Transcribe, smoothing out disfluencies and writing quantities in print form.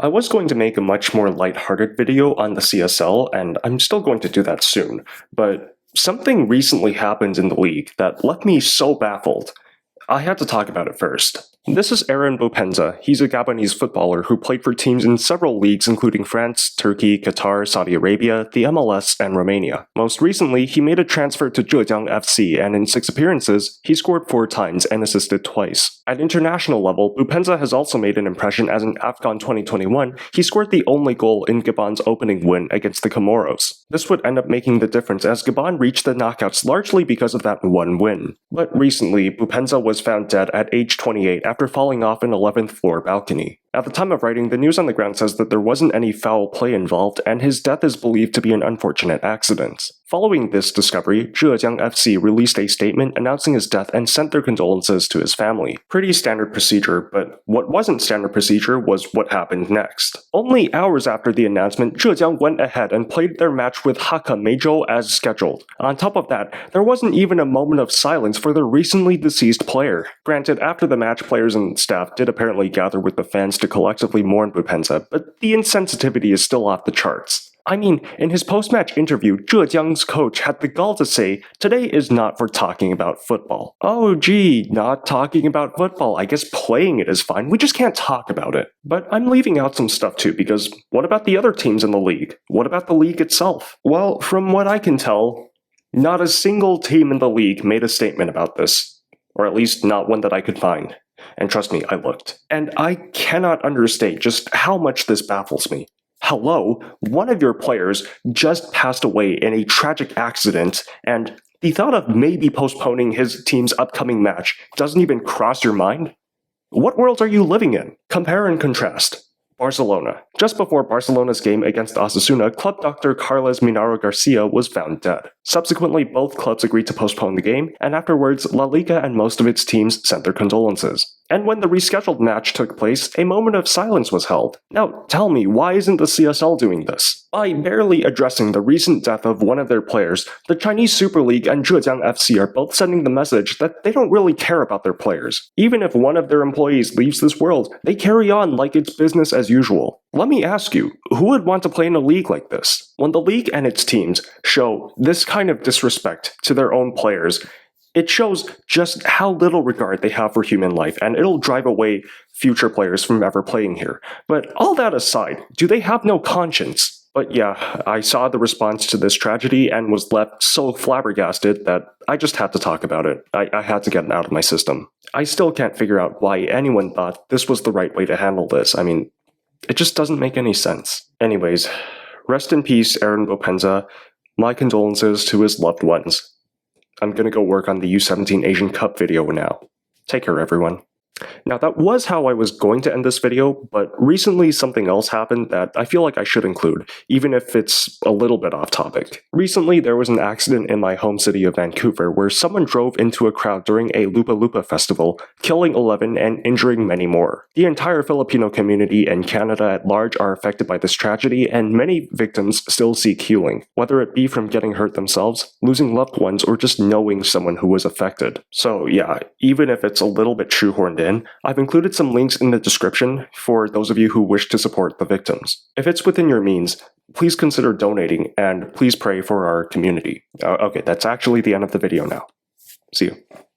I was going to make a much more lighthearted video on the CSL, and I'm still going to do that soon, but something recently happened in the league that left me so baffled. I had to talk about it first. This is Aaron Boupendza. He's a Gabonese footballer who played for teams in several leagues including France, Turkey, Qatar, Saudi Arabia, the MLS, and Romania. Most recently, he made a transfer to Zhejiang FC, and in 6 appearances, he scored 4 times and assisted twice. At international level, Boupendza has also made an impression as in AFCON 2021, he scored the only goal in Gabon's opening win against the Comoros. This would end up making the difference as Gabon reached the knockouts largely because of that one win. But recently, Boupendza was found dead at age 28 after falling off an 11th floor balcony. At the time of writing, the news on the ground says that there wasn't any foul play involved, and his death is believed to be an unfortunate accident. Following this discovery, Zhejiang FC released a statement announcing his death and sent their condolences to his family. Pretty standard procedure, but what wasn't standard procedure was what happened next. Only hours after the announcement, Zhejiang went ahead and played their match with Hakka Meizhou as scheduled. On top of that, there wasn't even a moment of silence for their recently deceased player. Granted, after the match, players and staff did apparently gather with the fans to collectively mourn Boupendza, but the insensitivity is still off the charts. I mean, in his post-match interview, Zhejiang's coach had the gall to say, "Today is not for talking about football." Oh gee, not talking about football. I guess playing it is fine, we just can't talk about it. But I'm leaving out some stuff too, because what about the other teams in the league? What about the league itself? Well, from what I can tell, not a single team in the league made a statement about this. Or at least not one that I could find. And trust me, I looked. And I cannot understate just how much this baffles me. Hello, one of your players just passed away in a tragic accident, and the thought of maybe postponing his team's upcoming match doesn't even cross your mind? What world are you living in? Compare and contrast. Barcelona. Just before Barcelona's game against Osasuna, club doctor Carles Minaro Garcia was found dead. Subsequently, both clubs agreed to postpone the game, and afterwards, La Liga and most of its teams sent their condolences. And when the rescheduled match took place, a moment of silence was held. Now, tell me, why isn't the CSL doing this? By barely addressing the recent death of one of their players, the Chinese Super League and Zhejiang FC are both sending the message that they don't really care about their players. Even if one of their employees leaves this world, they carry on like it's business as usual. Let me ask you, who would want to play in a league like this? When the league and its teams show this kind of disrespect to their own players, it shows just how little regard they have for human life, and it'll drive away future players from ever playing here. But all that aside, do they have no conscience? But yeah, I saw the response to this tragedy and was left so flabbergasted that I just had to talk about it. I had to get it out of my system. I still can't figure out why anyone thought this was the right way to handle this. I mean, it just doesn't make any sense. Anyways, rest in peace, Aaron Boupendza. My condolences to his loved ones. I'm gonna go work on the U17 Asian Cup video now. Take care, everyone. Now, that was how I was going to end this video, but recently something else happened that I feel like I should include, even if it's a little bit off topic. Recently, there was an accident in my home city of Vancouver where someone drove into a crowd during a Lupa Lupa festival, killing 11 and injuring many more. The entire Filipino community and Canada at large are affected by this tragedy, and many victims still seek healing, whether it be from getting hurt themselves, losing loved ones, or just knowing someone who was affected. So yeah, even if it's a little bit shoehorned in, I've included some links in the description for those of you who wish to support the victims. If it's within your means, please consider donating and please pray for our community. Okay, that's actually the end of the video now. See you.